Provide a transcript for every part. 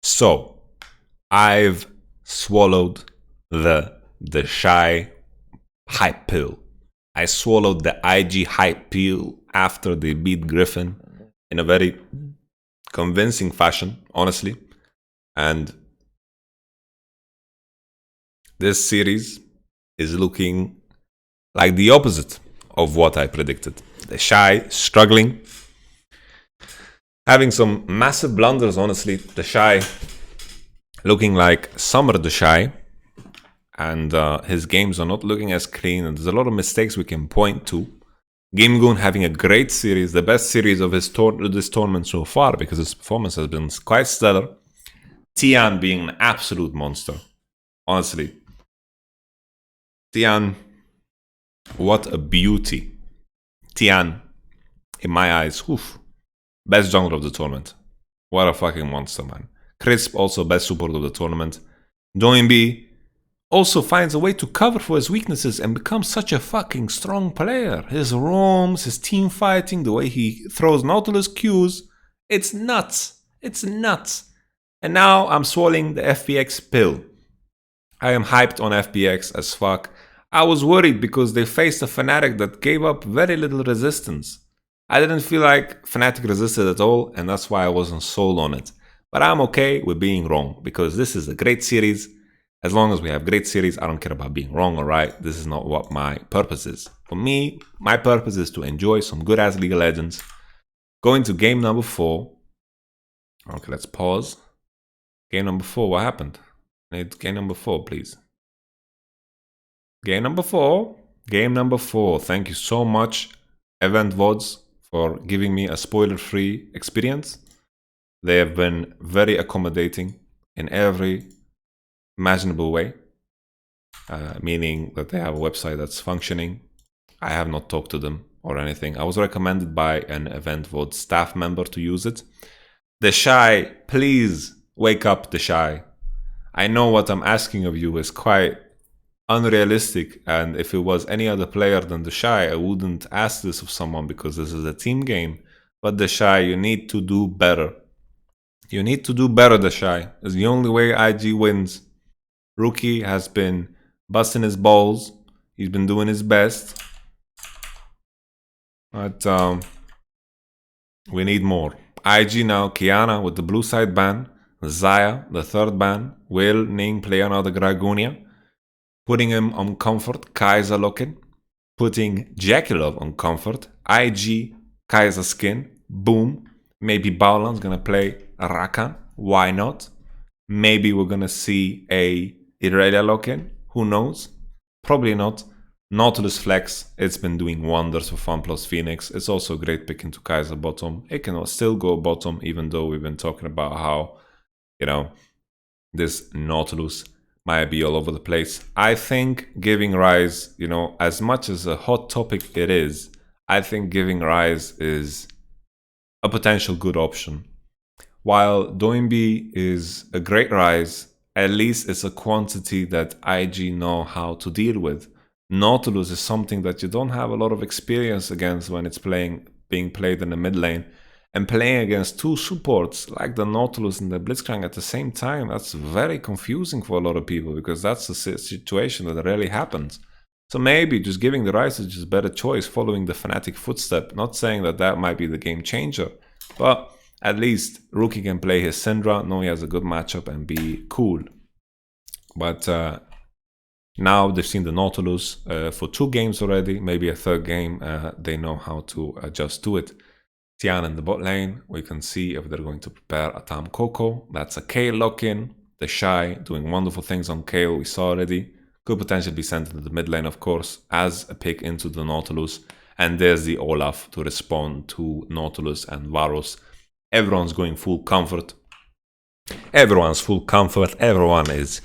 So I've swallowed the shy hype pill. I swallowed the IG hype pill after they beat Griffin in a very convincing fashion, honestly. And this series is looking like the opposite of what I predicted. The shy struggling, having some massive blunders, honestly. The shy looking like Summer the Shy, and his games are not looking as clean, and there's a lot of mistakes we can point to. GameGoon having a great series, the best series of this tournament so far, because his performance has been quite stellar. Tian being an absolute monster, honestly. Tian, what a beauty. Tian, in my eyes, oof, best jungler of the tournament. What a fucking monster, man. Crisp, also best support of the tournament. Doinby also finds a way to cover for his weaknesses and becomes such a fucking strong player. His roams, his team fighting, the way he throws Nautilus Qs, it's nuts. It's nuts. And now I'm swallowing the FPX pill. I am hyped on FPX as fuck. I was worried because they faced a Fnatic that gave up very little resistance. I didn't feel like Fnatic resisted at all, and that's why I wasn't sold on it. But I'm okay with being wrong, because this is a great series. As long as we have great series, I don't care about being wrong or right. This is not what my purpose is. For me, my purpose is to enjoy some good-ass League of Legends. Going to game number 4. Okay, let's pause. Game number 4, what happened? Game number 4, please. Game number 4. Game number 4. Thank you so much, Event VODs, for giving me a spoiler-free experience. They have been very accommodating in every imaginable way, meaning that they have a website that's functioning. I have not talked to them or anything. I was recommended by an Event VOD staff member to use it. The Shy, please wake up, The Shy. I know what I'm asking of you is quite unrealistic, and if it was any other player than The Shy, I wouldn't ask this of someone because this is a team game. But The Shy, you need to do better. You need to do better, The Shy. It's the only way IG wins. Rookie has been busting his balls. He's been doing his best. But we need more. IG now, Kiana with the blue side ban. Zaya, the third ban. Will Ning play another Dragonia. Putting him on comfort. Kaiser looking. Putting Jackie on comfort. IG, Kaiser skin. Boom. Maybe Baolan's gonna play Rakan. Why not? Maybe we're gonna see a Irelia lock-in. Who knows? Probably not. Nautilus Flex, it's been doing wonders for FunPlus Phoenix. It's also a great pick into Kaiser bottom. It can still go bottom, even though we've been talking about how, you know, this Nautilus might be all over the place. I think giving Rise, you know, as much as a hot topic it is, I think giving Rise is a potential good option. While Doinby is a great Rise, at least it's a quantity that IG know how to deal with. Nautilus is something that you don't have a lot of experience against when it's being played in the mid lane. And playing against two supports like the Nautilus and the Blitzcrank at the same time, that's very confusing for a lot of people, because that's a situation that rarely happens. So maybe just giving the Rise is just a better choice, following the Fnatic footstep. Not saying that that might be the game changer, but at least Rookie can play his Syndra, know he has a good matchup, and be cool. But now they've seen the Nautilus for 2 games already, maybe a third game. They know how to adjust to it. Tian in the bot lane, we can see if they're going to prepare a Tam Coco. That's a Kayle lock-in. The Shy doing wonderful things on Kayle, we saw already. Could potentially be sent into the mid lane, of course, as a pick into the Nautilus. And there's the Olaf to respond to Nautilus and Varus. Everyone's going full comfort. Everyone's full comfort. Everyone is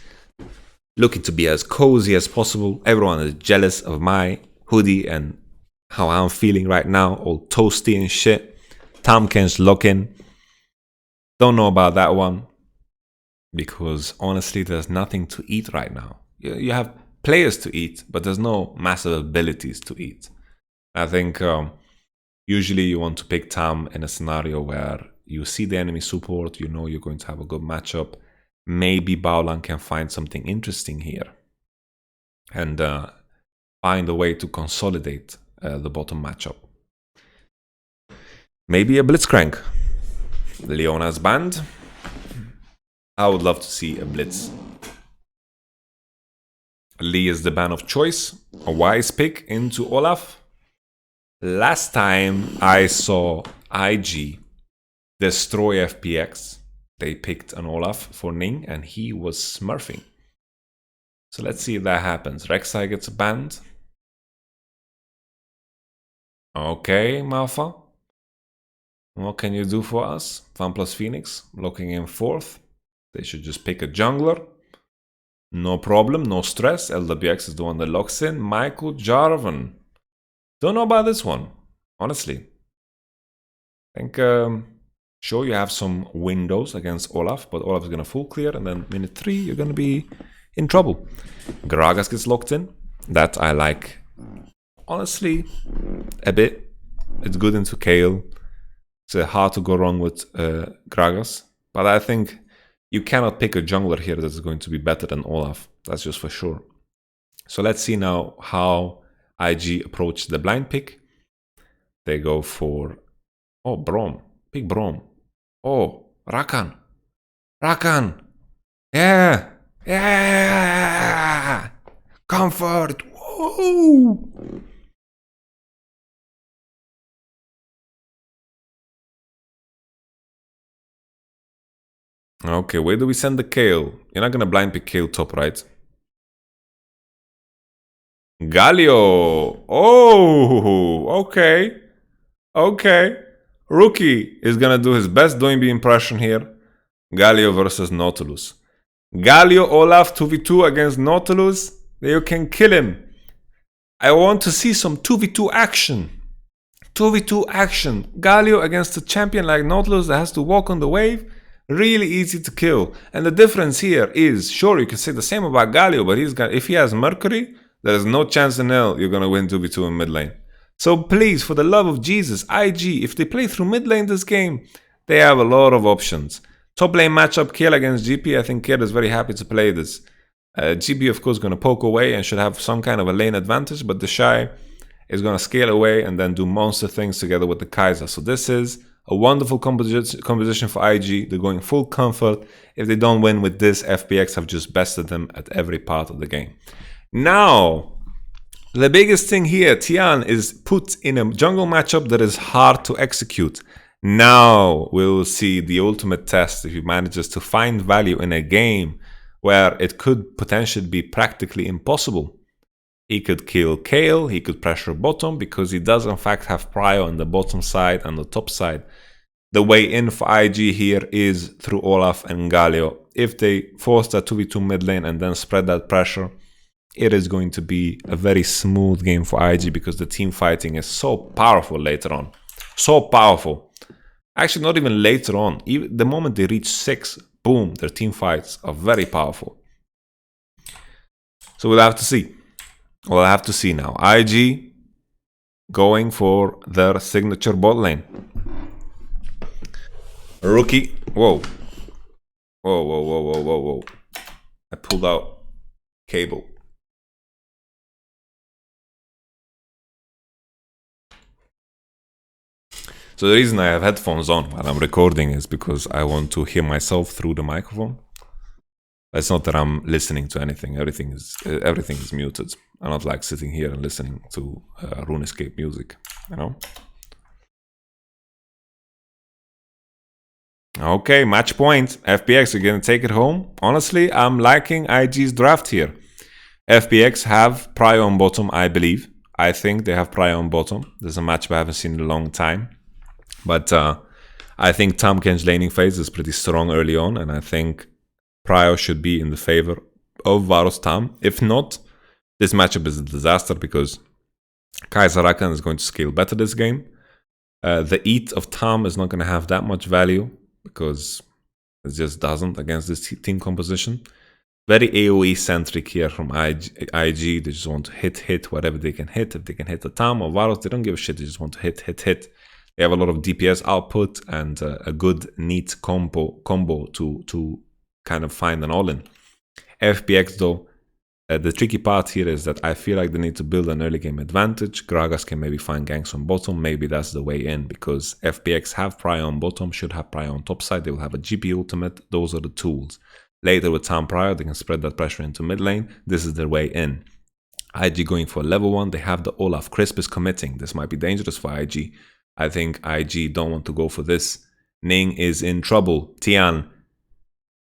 looking to be as cozy as possible. Everyone is jealous of my hoodie and how I'm feeling right now, all toasty and shit. Tomkins lock-in. Don't know about that one, because honestly there's nothing to eat right now. You have players to eat, but there's no massive abilities to eat. I think usually you want to pick Tam in a scenario where You see the enemy support, you know you're going to have a good matchup. Maybe Baolan can find something interesting here and find a way to consolidate the bottom matchup. Maybe a Blitzcrank. Leona's banned. I would love to see a Blitz. Lee is the ban of choice. A wise pick into Olaf. Last time I saw IG destroy FPX, they picked an Olaf for Ning and he was smurfing. So let's see if that happens. Rek'Sai gets banned. Okay, Malfa. What can you do for us? Fan plus Phoenix, locking in 4th. They should just pick a jungler. No problem, no stress. LWX is the one that locks in. Michael Jarvan. Don't know about this one, honestly. I think, sure, you have some windows against Olaf, but Olaf is going to full clear, and then minute 3, you're going to be in trouble. Gragas gets locked in. That I like, honestly, a bit. It's good into Kayle. It's hard to go wrong with Gragas, but I think you cannot pick a jungler here that's going to be better than Olaf. That's just for sure. So let's see now how IG approach the blind pick. They go for, oh, Braum. Pick Braum. Oh, Rakan. Rakan. Yeah. Yeah. Comfort. Whoa. Okay, where do we send the Kayle? You're not going to blind pick Kayle top, right? Galio. Oh, okay. Okay. Rookie is going to do his best doing the impression here. Galio versus Nautilus. Galio Olaf 2v2 against Nautilus. You can kill him. I want to see some 2v2 action. 2v2 action. Galio against a champion like Nautilus that has to walk on the wave. Really easy to kill. And the difference here is, sure, you can say the same about Galio, but if he has Mercury, there is no chance in hell you're going to win 2v2 in mid lane. So please, for the love of Jesus, IG, if they play through mid lane this game, they have a lot of options. Top lane matchup, Kayle against GP. I think Kayle is very happy to play this. GP, of course, going to poke away and should have some kind of a lane advantage, but the Shy is going to scale away and then do monster things together with the Kaiser. So this is a wonderful composition for IG. They're going full comfort. If they don't win with this, FPX have just bested them at every part of the game. Now, the biggest thing here, Tian is put in a jungle matchup that is hard to execute. Now we will see the ultimate test if he manages to find value in a game where it could potentially be practically impossible. He could kill Kayle, he could pressure bottom because he does in fact have prio on the bottom side and the top side. The way in for IG here is through Olaf and Galio. If they force that 2v2 mid lane and then spread that pressure, it is going to be a very smooth game for IG because the team fighting is so powerful later on. So powerful. Actually, not even later on. Even the moment they reach 6, boom, their team fights are very powerful. So we'll have to see. We'll have to see now. IG going for their signature bot lane. Rookie. Whoa. Whoa, whoa, whoa, whoa, whoa, whoa. I pulled out cable. So the reason I have headphones on while I'm recording is because I want to hear myself through the microphone. It's not that I'm listening to anything. Everything is muted. I'm not like sitting here and listening to RuneScape music, you know? Okay, match point. FPX, you're gonna take it home. Honestly, I'm liking IG's draft here. FPX have prio on bottom, I believe. I think they have prio on bottom. There's a matchup I haven't seen in a long time. But I think Tahm Kench's laning phase is pretty strong early on, and I think prio should be in the favor of Varus Tahm. If not, this matchup is a disaster because Kaiser Rakan is going to scale better this game. The Eat of Tahm is not going to have that much value because it just doesn't against this team composition. Very AoE centric here from IG. They just want to hit whatever they can hit. If they can hit a Tahm or Varus, they don't give a shit. They just want to hit. They have a lot of DPS output and a good, neat combo to kind of find an all-in. FPX though, the tricky part here is that I feel like they need to build an early game advantage. Gragas can maybe find ganks on bottom. Maybe that's the way in, because FPX have Prio on bottom, should have Prio on top side. They will have a GP ultimate. Those are the tools. Later with Tam Prio, they can spread that pressure into mid lane. This is their way in. IG going for level 1. They have the Olaf. Crisp is committing. This might be dangerous for IG. I think IG don't want to go for this. Ning is in trouble. Tian.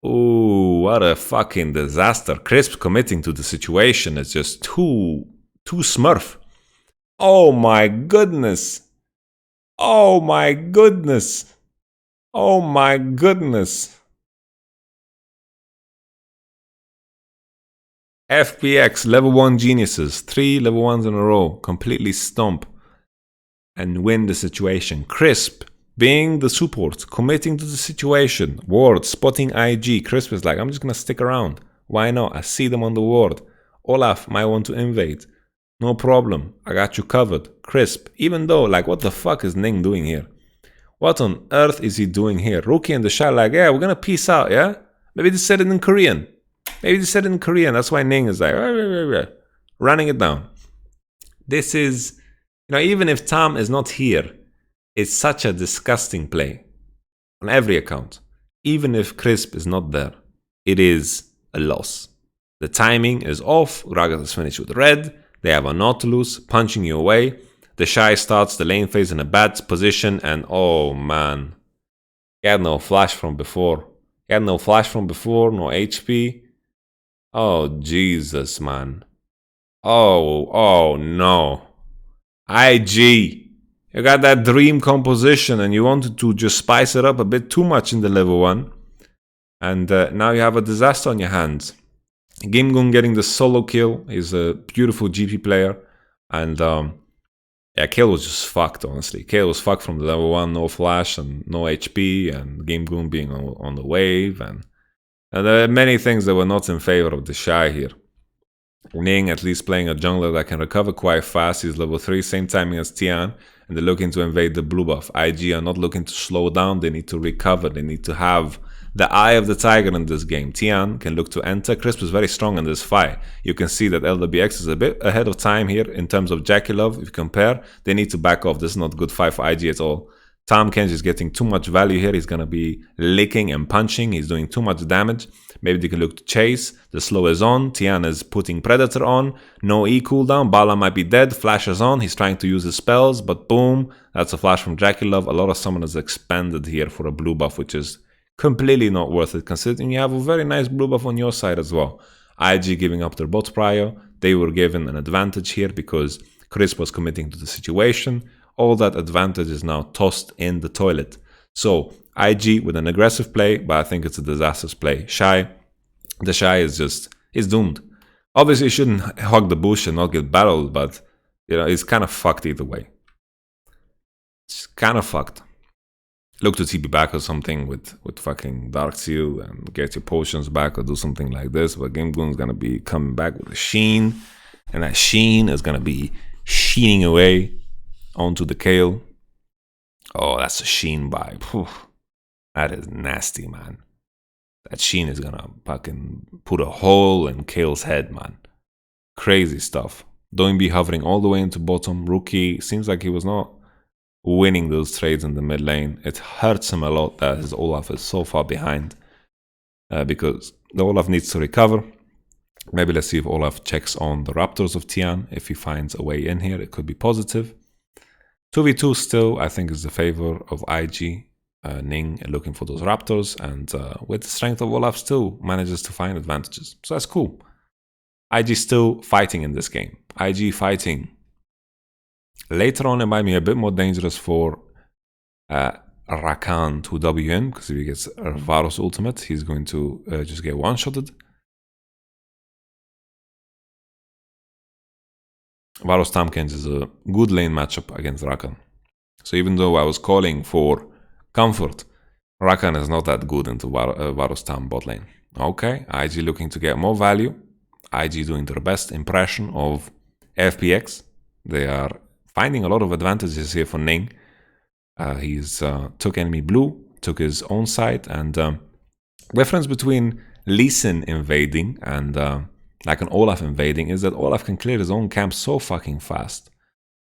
Ooh, what a fucking disaster. Crisp committing to the situation is just too smurf. Oh my goodness. Oh my goodness. Oh my goodness. FPX, level 1 geniuses. 3 level 1s in a row. Completely stomp and win the situation. Crisp, being the support, committing to the situation. Ward, spotting IG. Crisp is like, I'm just gonna stick around. Why not? I see them on the ward. Olaf might want to invade. No problem. I got you covered. Crisp, even though, like, what the fuck is Ning doing here? What on earth is he doing here? Rookie and the Shy like, yeah, we're gonna peace out, yeah? Maybe they said it in Korean. Maybe they said it in Korean. That's why Ning is like, running it down. This is, you know, even if Tam is not here, it's such a disgusting play on every account. Even if Crisp is not there, it is a loss. The timing is off. Gragas is finished with red. They have a Nautilus punching you away. The Shy starts the lane phase in a bad position, and oh man, he had no flash from before. He had no flash from before, no HP. Oh Jesus, man. Oh no. IG, you got that dream composition and you wanted to just spice it up a bit too much in the level 1. And now you have a disaster on your hands. Gimgun getting the solo kill. He's a beautiful GP player. And yeah, Kale was just fucked, honestly. Kale was fucked from the level 1, no flash and no HP, and Gimgun being on the wave. And there are many things that were not in favor of the Shy here. Ning at least playing a jungler that can recover quite fast. He's level 3, same timing as Tian, and they're looking to invade the blue buff. IG are not looking to slow down, they need to recover, they need to have the eye of the tiger in this game. Tian can look to enter. Crisp is very strong in this fight. You can see that LWX is a bit ahead of time here in terms of Jackie Love. If you compare, they need to back off. This is not good fight for IG at all. Tahm Kench is getting too much value here. He's going to be licking and punching. He's doing too much damage. Maybe they can look to chase. The slow is on. Tian is putting Predator on. No E cooldown. Bala might be dead. Flash is on. He's trying to use his spells, but boom. That's a flash from Jackie Love. A lot of summoners expanded here for a blue buff, which is completely not worth it, considering you have a very nice blue buff on your side as well. IG giving up their bot prio. They were given an advantage here because Chris was committing to the situation. All that advantage is now tossed in the toilet. So IG with an aggressive play, but I think it's a disastrous play. Shy, the Shy is doomed. Obviously, he shouldn't hug the bush and not get battled, but you know, it's kind of fucked either way. It's kind of fucked. Look to TP back or something with fucking Dark Seal and get your potions back or do something like this. But Gamegoon's gonna be coming back with a sheen, and that sheen is gonna be sheening away onto the Kale. Oh, that's a sheen vibe. Whew. That is nasty, man. That sheen is gonna fucking put a hole in Kale's head, man. Crazy stuff. Don't be hovering all the way into bottom. Rookie seems like he was not winning those trades in the mid lane. It hurts him a lot that his Olaf is so far behind because the Olaf needs to recover. Maybe let's see if Olaf checks on the Raptors of Tian. If he finds a way in here, it could be positive. 2v2 still, I think, is the favor of IG. Ning looking for those Raptors, and with the strength of Olaf still manages to find advantages. So that's cool. IG still fighting in this game. IG fighting. Later on, it might be a bit more dangerous for Rakan to WN, because if he gets Varus ultimate, he's going to just get one-shotted. Varus Tahm Kench is a good lane matchup against Rakan. So even though I was calling for comfort, Rakan is not that good into Varus Tahm bot lane. Okay, IG looking to get more value. IG doing their best impression of FPX. They are finding a lot of advantages here for Ning. He's took enemy blue, took his own side, and difference between Lee Sin invading and like an Olaf invading is that Olaf can clear his own camp so fucking fast.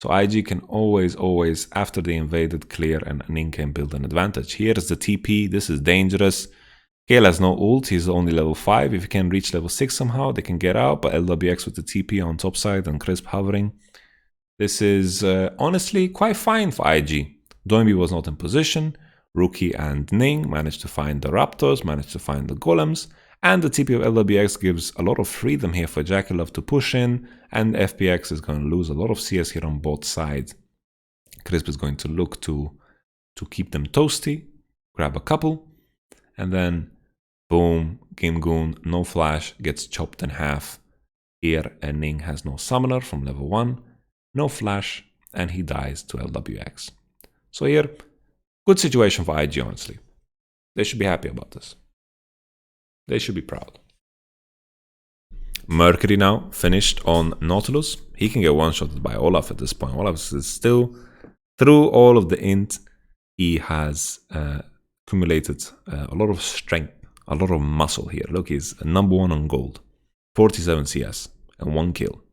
So IG can always, after they invaded, clear, and Ning can build an advantage. Here is the TP. This is dangerous. Kale has no ult. He's only level 5. If he can reach level 6 somehow, they can get out. But LWX with the TP on top side and Crisp hovering. This is honestly quite fine for IG. Doinby was not in position. Rookie and Ning managed to find the Raptors, managed to find the Golems, and the TP of LWX gives a lot of freedom here for Jakilov to push in, and FPX is going to lose a lot of CS here on both sides. Crisp is going to look to keep them toasty, grab a couple, and then boom, Gimgoon, no flash, gets chopped in half. Here, Ning has no summoner from level 1, no flash, and he dies to LWX. So here, good situation for IG, honestly. They should be happy about this. They should be proud. Mercury now finished on Nautilus. He can get one-shotted by Olaf at this point. Olaf is still, through all of the int, he has accumulated a lot of strength, a lot of muscle here. Look, he's number 1 on gold, 47 CS, and 1 kill.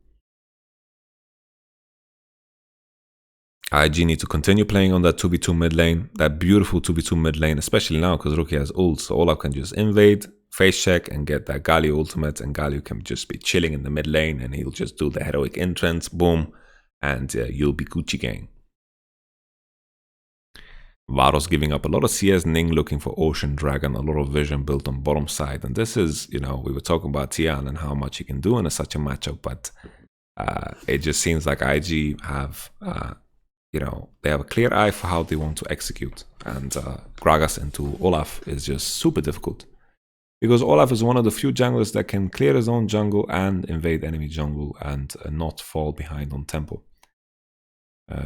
IG need to continue playing on that 2v2 mid lane, that beautiful 2v2 mid lane, especially now because Rookie has ult, so Olaf can just invade, face check, and get that Galio ultimate, and Galio can just be chilling in the mid lane, and he'll just do the heroic entrance, boom, and you'll be Gucci gang. Varos giving up a lot of CS, Ning looking for Ocean Dragon, a lot of vision built on bottom side, and this is, you know, we were talking about Tian and how much he can do in such a matchup, but it just seems like IG have... you know, they have a clear eye for how they want to execute. And Gragas into Olaf is just super difficult. Because Olaf is one of the few junglers that can clear his own jungle and invade enemy jungle and not fall behind on tempo.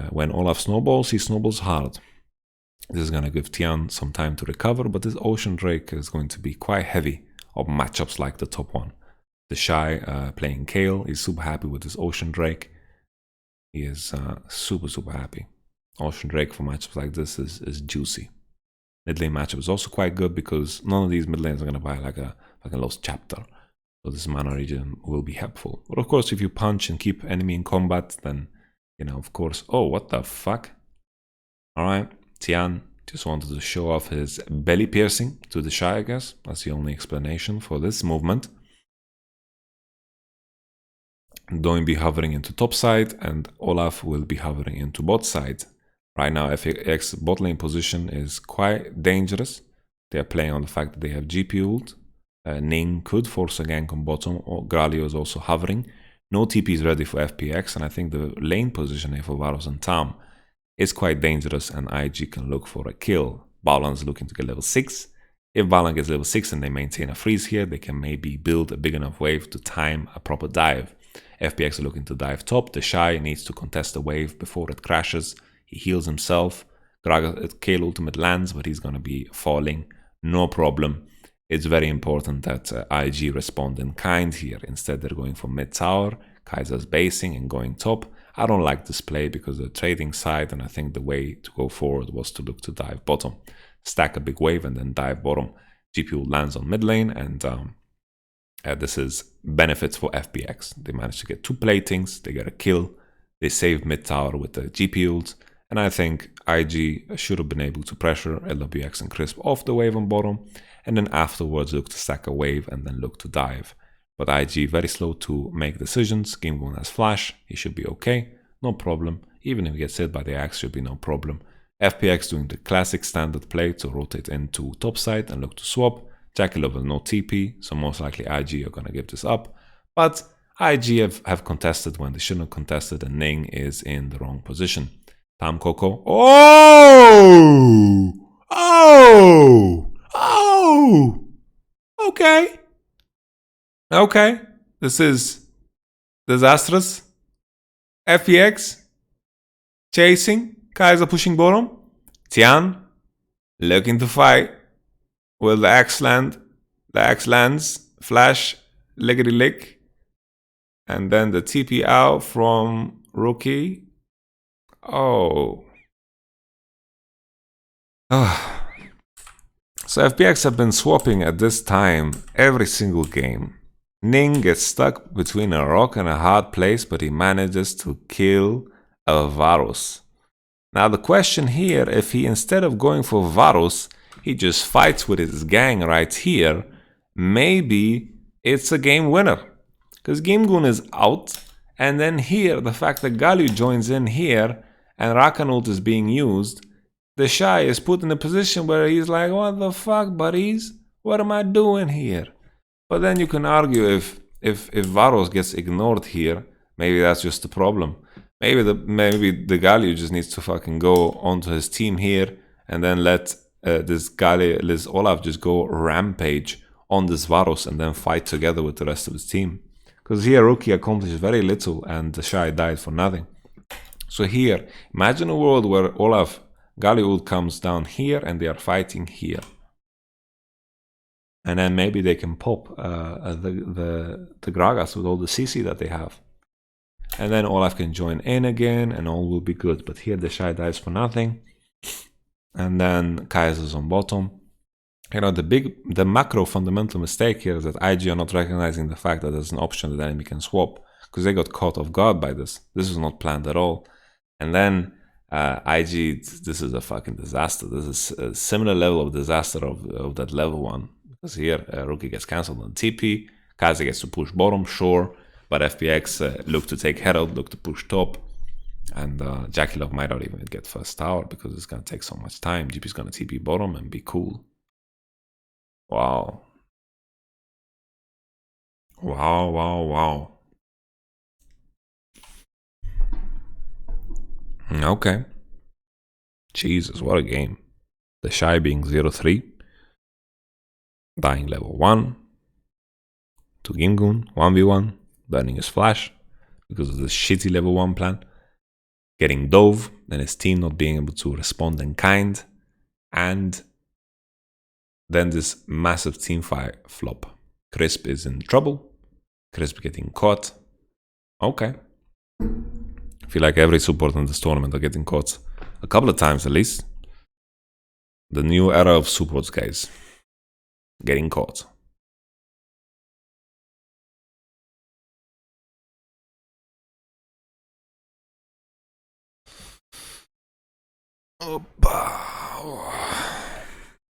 When Olaf snowballs, he snowballs hard. This is going to give Tian some time to recover, but this Ocean Drake is going to be quite heavy of matchups like the top one. The Shy playing Kale is super happy with this Ocean Drake. He is super happy. Ocean Drake for matchups like this is juicy. Mid lane matchup is also quite good because none of these mid lanes are going to buy like a lost chapter. So this mana regen will be helpful. But of course, if you punch and keep enemy in combat, then, you know, of course... Oh, what the fuck? Alright, Tian just wanted to show off his belly piercing to the Shy, I guess. That's the only explanation for this movement. Doinby hovering into top side, and Olaf will be hovering into bot side. Right now, FPX bot lane position is quite dangerous. They are playing on the fact that they have GP ult. Ning could force a gank on bottom. Galio is also hovering. No TP is ready for FPX, and I think the lane position here for Varos and Tam is quite dangerous, and IG can look for a kill. Balan is looking to get level 6. If Balan gets level 6 and they maintain a freeze here, they can maybe build a big enough wave to time a proper dive. FPX is looking to dive top. The Shy needs to contest the wave before it crashes. He heals himself. Kale ultimate lands, but he's going to be falling. No problem. It's very important that IG respond in kind here. Instead, they're going for mid tower. Kaiser's basing and going top. I don't like this play because they're trading side, and I think the way to go forward was to look to dive bottom. Stack a big wave and then dive bottom. GPU lands on mid lane, and this is benefits for FPX. They managed to get 2 platings, they get a kill, they saved mid tower with the GPUs, and I think IG should have been able to pressure LWX and Crisp off the wave on bottom, and then afterwards look to stack a wave and then look to dive. But IG very slow to make decisions. Gimgoon has flash, he should be okay, no problem. Even if he gets hit by the axe, should be no problem. FPX doing the classic standard play to rotate into top side and look to swap. Jakilov has no TP, so most likely IG are going to give this up. But IG have contested when they shouldn't have contested, and Ning is in the wrong position. Tam Coco. Oh! Oh! Oh! Okay. Okay. This is disastrous. FPX chasing. Kaiser pushing bottom. Tian looking to fight. Will the axe land? The axe lands. Flash. Lickety lick. And then the TP out from Rookie. Oh. So FPX have been swapping at this time every single game. Ning gets stuck between a rock and a hard place, but he manages to kill a Varus. Now the question here, if he instead of going for Varus, he just fights with his gang right here, maybe it's a game winner. Because Gimgun is out, and then here, the fact that Galio joins in here, and Rakanult is being used, the Shy is put in a position where he's like, what the fuck, buddies? What am I doing here? But then you can argue if Varus gets ignored here, maybe that's just the problem. Maybe the Galio just needs to fucking go onto his team here and then let this Olaf just go rampage on this Varus and then fight together with the rest of his team. Because here Rookie accomplished very little and the Shy died for nothing. So here, imagine a world where Olaf Galio comes down here and they are fighting here. And then maybe they can pop the Gragas with all the CC that they have. And then Olaf can join in again and all will be good. But here the Shy dies for nothing. And then Kaiser's on bottom. You know, the macro fundamental mistake here is that IG are not recognizing the fact that there's an option that the enemy can swap. Because they got caught off guard by this. This was not planned at all. And then IG, this is a fucking disaster. This is a similar level of disaster of that level 1. Because here, Rookie gets cancelled on TP. Kaiser gets to push bottom, sure. But FPX look to take Herald, look to push top. And Jackie Love might not even get first tower because it's going to take so much time. GP's going to TP bottom and be cool. Wow. Wow, wow, wow. Okay. Jesus, what a game. The Shy being 0-3. Dying level 1. To Gimgun, 1v1. Burning his flash because of the shitty level 1 plan. Getting dove, and his team not being able to respond in kind. And then this massive team fight flop. Crisp is in trouble. Crisp getting caught. Okay. I feel like every support in this tournament are getting caught. A couple of times at least. The new era of supports, guys. Getting caught.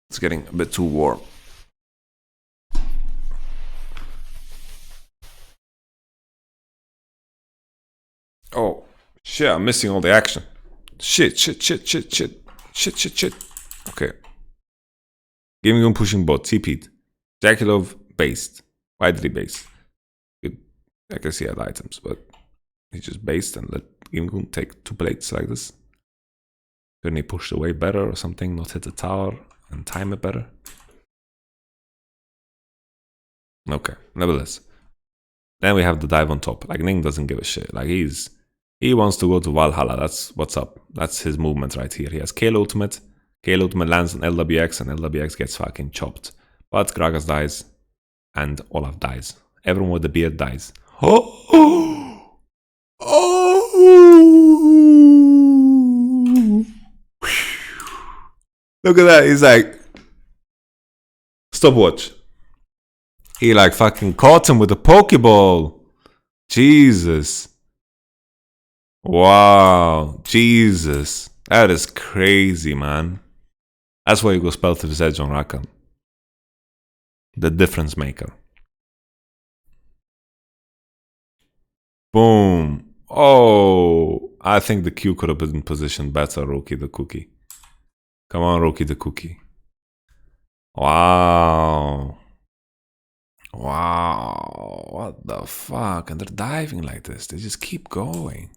It's getting a bit too warm. Oh, shit, I'm missing all the action. Shit. Okay. Gaming on pushing bot, TP'd. Jakilov based. Why did he base? I guess he had items, but he just based and let Gaming take 2 plates like this. Couldn't he push away better or something? Not hit the tower and time it better? Okay, nevertheless. Then we have the dive on top. Like, Ning doesn't give a shit. Like, he wants to go to Valhalla. That's what's up. That's his movement right here. He has Kale ultimate. Kale ultimate lands on LWX and LWX gets fucking chopped. But Gragas dies and Olaf dies. Everyone with the beard dies. Oh! Look at that. He's like, stopwatch. He like fucking caught him with a Pokeball. Jesus. Wow. Jesus. That is crazy, man. That's why you go spell to the edge on Rakan. The difference maker. Boom. Oh. I think the Q could have been positioned better, Rookie the Cookie. Come on, Rookie the Cookie. Wow. Wow. What the fuck? And they're diving like this. They just keep going.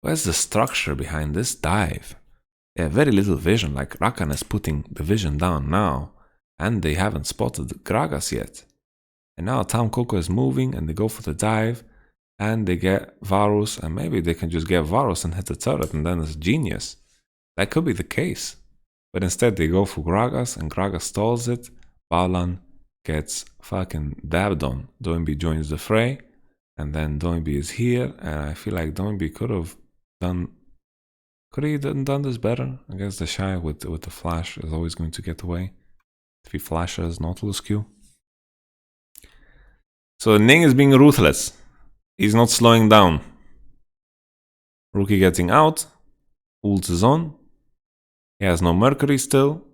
Where's the structure behind this dive? They have very little vision. Like Rakan is putting the vision down now. And they haven't spotted the Gragas yet. And now Tam Coco is moving and they go for the dive. And they get Varus. And maybe they can just get Varus and hit the turret. And then it's genius. That could be the case. But instead they go for Gragas. And Gragas stalls it. Balan gets fucking dabbed on. Doinby joins the fray. And then Doinby is here. And I feel like Doinby could have done Could he have done this better? I guess the Shy with the flash is always going to get away if he flashes Nautilus Q. So Ning is being ruthless. He's not slowing down. Rookie getting out. Ult is on. He has no Mercury still.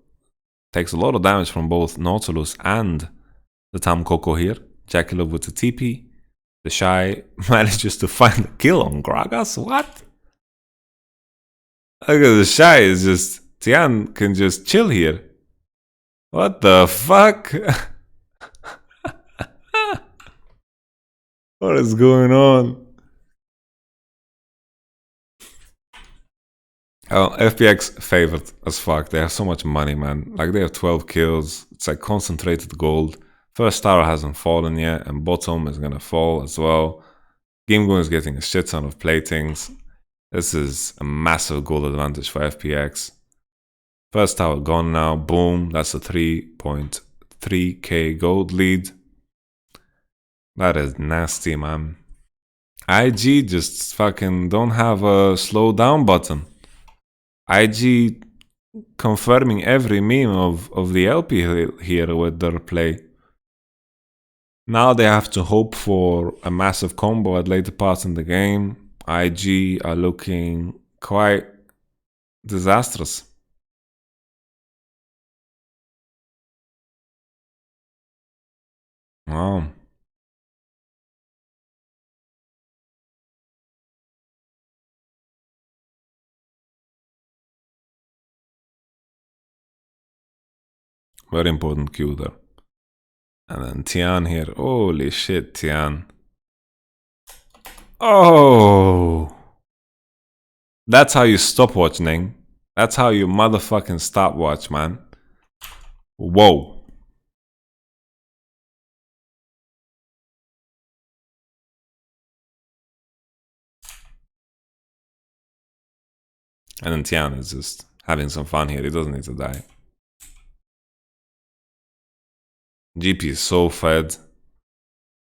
Takes a lot of damage from both Nautilus and the Tam Coco here. Jackalope with the TP. The Shy manages to find a kill on Gragas. What? Look at the Shy is just... Tian can just chill here. What the fuck? What is going on? Oh, FPX favored as fuck. They have so much money, man. Like, they have 12 kills. It's like concentrated gold. First tower hasn't fallen yet, and bottom is gonna fall as well. Gimgun is getting a shit ton of platings. This is a massive gold advantage for FPX. First tower gone now. Boom. That's a 3.3k gold lead. That is nasty, man. IG just fucking don't have a slow down button. IG confirming every meme of the LP here with their play. Now they have to hope for a massive combo at later parts in the game. IG are looking quite disastrous. Wow. Very important Q there. And then Tian here. Holy shit, Tian. Oh! That's how you stopwatch, Ning. That's how you motherfucking stopwatch, man. Whoa. And then Tian is just having some fun here. He doesn't need to die. GP is so fed.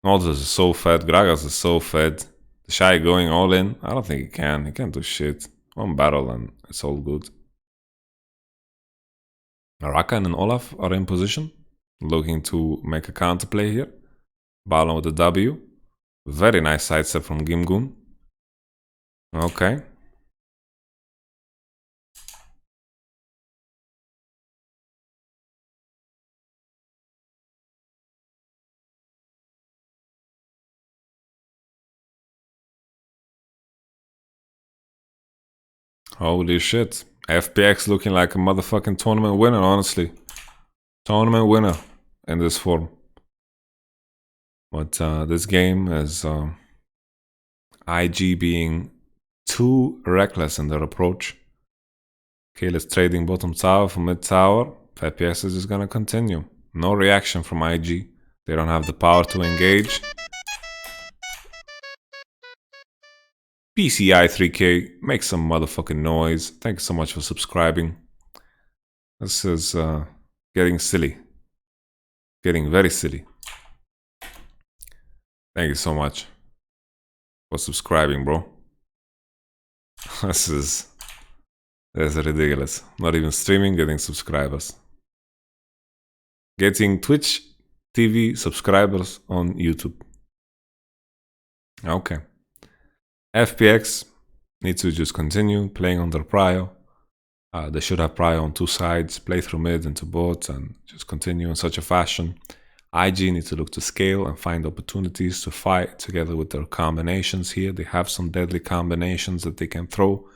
Nautilus is so fed. Gragas is so fed. The Shy going all in. I don't think he can. He can't do shit. One battle and it's all good. Rakan and Olaf are in position. Looking to make a counterplay here. Balon with the W. Very nice sidestep from Gimgun. Okay. Holy shit. FPX looking like a motherfucking tournament winner, honestly. Tournament winner in this form. But this game is IG being too reckless in their approach. Kale is trading bottom tower for mid tower. FPX is just gonna continue. No reaction from IG. They don't have the power to engage. PCI 3K, make some motherfucking noise. Thank you so much for subscribing. This is getting silly. Getting very silly. Thank you so much for subscribing, bro. This is ridiculous. Not even streaming, getting subscribers. Getting Twitch TV subscribers on YouTube. Okay. FPX needs to just continue playing under prio. They should have prio on two sides, play through mid into bot, and just continue in such a fashion. IG needs to look to scale and find opportunities to fight together with their combinations here. They have some deadly combinations that they can throw,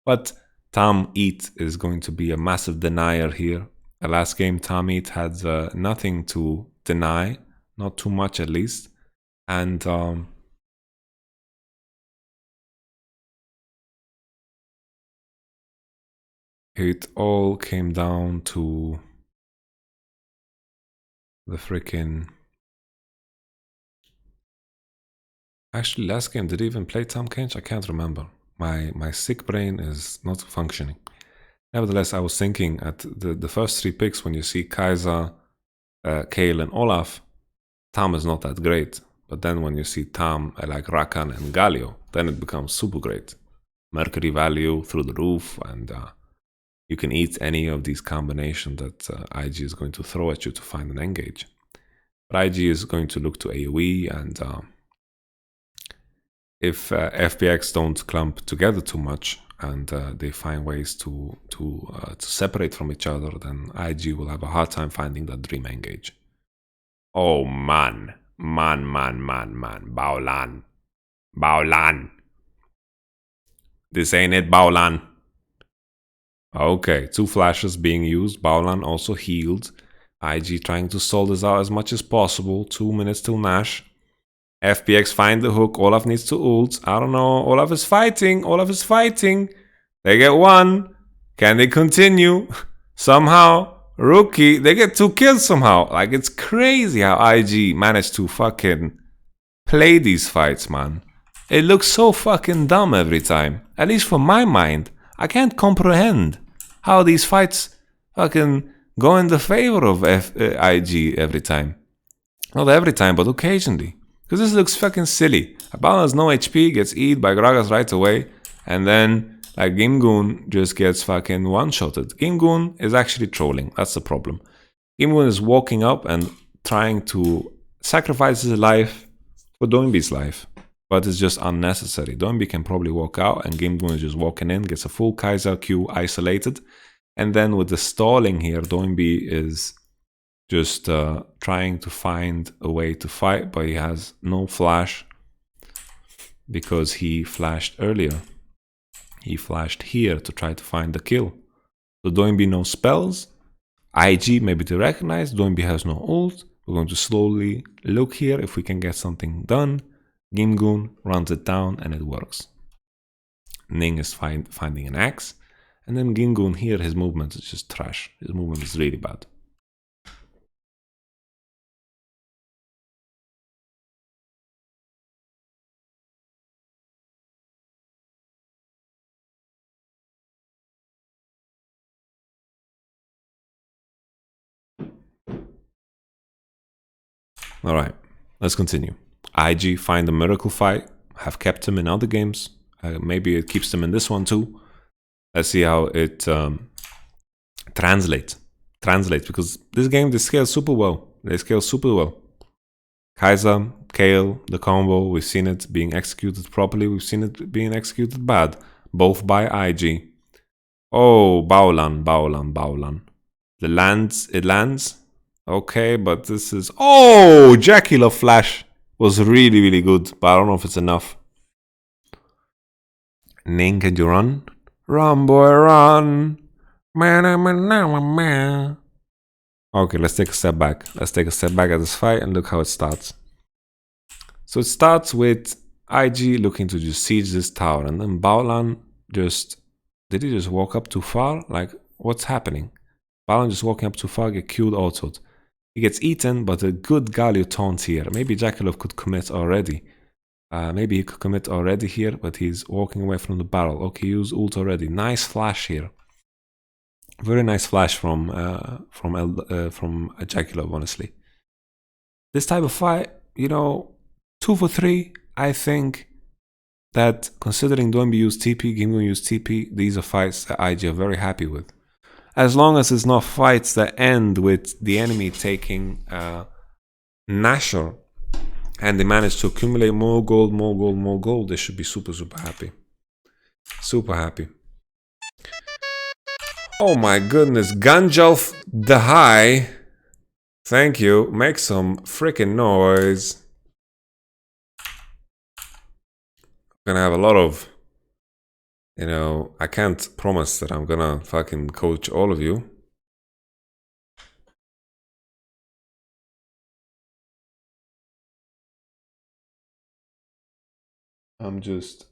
but Tom Eat is going to be a massive denier here. The last game, Tom Eat had nothing to deny, not too much at least, and it all came down to the freaking... Actually, last game, did he even play Tahm Kench? I can't remember. My sick brain is not functioning. Nevertheless, I was thinking at the first three picks, when you see Kaiser, Kale, and Olaf, Tahm is not that great. But then when you see Tahm, like Rakan and Galio, then it becomes super great. mercury value through the roof, and you can eat any of these combinations that IG is going to throw at you to find an engage. But IG is going to look to AoE, and if FPX don't clump together too much and they find ways to separate from each other, then IG will have a hard time finding that dream engage. Oh man, Baolan. This ain't it, Baolan. Okay, 2 flashes being used. Baolan also healed. IG trying to stall this out as much as possible. 2 minutes till Nash. FPX find the hook. Olaf needs to ult. I don't know. Olaf is fighting. They get 1. Can they continue? Somehow. Rookie. They get 2 kills somehow. Like, it's crazy how IG managed to fucking play these fights, man. It looks so fucking dumb every time. At least for my mind. I can't comprehend how these fights fucking go in the favor of IG every time. Not every time, but occasionally. Because this looks fucking silly. Abala has no HP, gets eat by Gragas right away, and then like Gimgoon just gets fucking one-shotted. Gimgoon is actually trolling, that's the problem. Gimgoon is walking up and trying to sacrifice his life for Doinby's life. But it's just unnecessary. Doinby can probably walk out, and Gimgoon is just walking in, gets a full Kaiser Q isolated. And then with the stalling here, Doinby is just trying to find a way to fight, but he has no flash because he flashed earlier. He flashed here to try to find the kill. So Doinby no spells. IG maybe to recognize. Doinby has no ult. We're going to slowly look here if we can get something done. Gimgoon runs it down and it works. Ning is finding an axe. And then Gimgoon here, his movement is just trash. His movement is really bad. Alright, let's continue. IG find a miracle fight, have kept him in other games. Maybe it keeps them in this one too. Let's see how it translates. Because this game, they scale super well. Kaiser, Kale, the combo, we've seen it being executed properly. We've seen it being executed bad. Both by IG. Oh, Baolan. It lands. Okay, but this is... Oh! Jackie Love Flash was really, really good, but I don't know if it's enough. Ning, can you run? Run, boy, run! Okay, let's take a step back. Let's take a step back at this fight and look how it starts. So it starts with IG looking to just siege this tower, and then Baolan just... Did he just walk up too far? Like, what's happening? Baolan just walking up too far, get Q'd autoed. He gets eaten, but a good Galio taunts here. Maybe Jackalov could commit already. Maybe he could commit already here, but he's walking away from the barrel. Okay, use ult already. Nice flash here. Very nice flash from Jackalov, honestly. This type of fight, you know, 2 for 3. I think that considering Doinby used TP, Gimgoon used TP, these are fights that IG are very happy with. As long as it's not fights that end with the enemy taking Nasher and they manage to accumulate more gold, they should be super, super happy. Super happy. Oh my goodness, Ganjalf the High. Thank you. Make some freaking noise. Gonna have a lot of... You know, I can't promise that I'm gonna fucking coach all of you. I'm just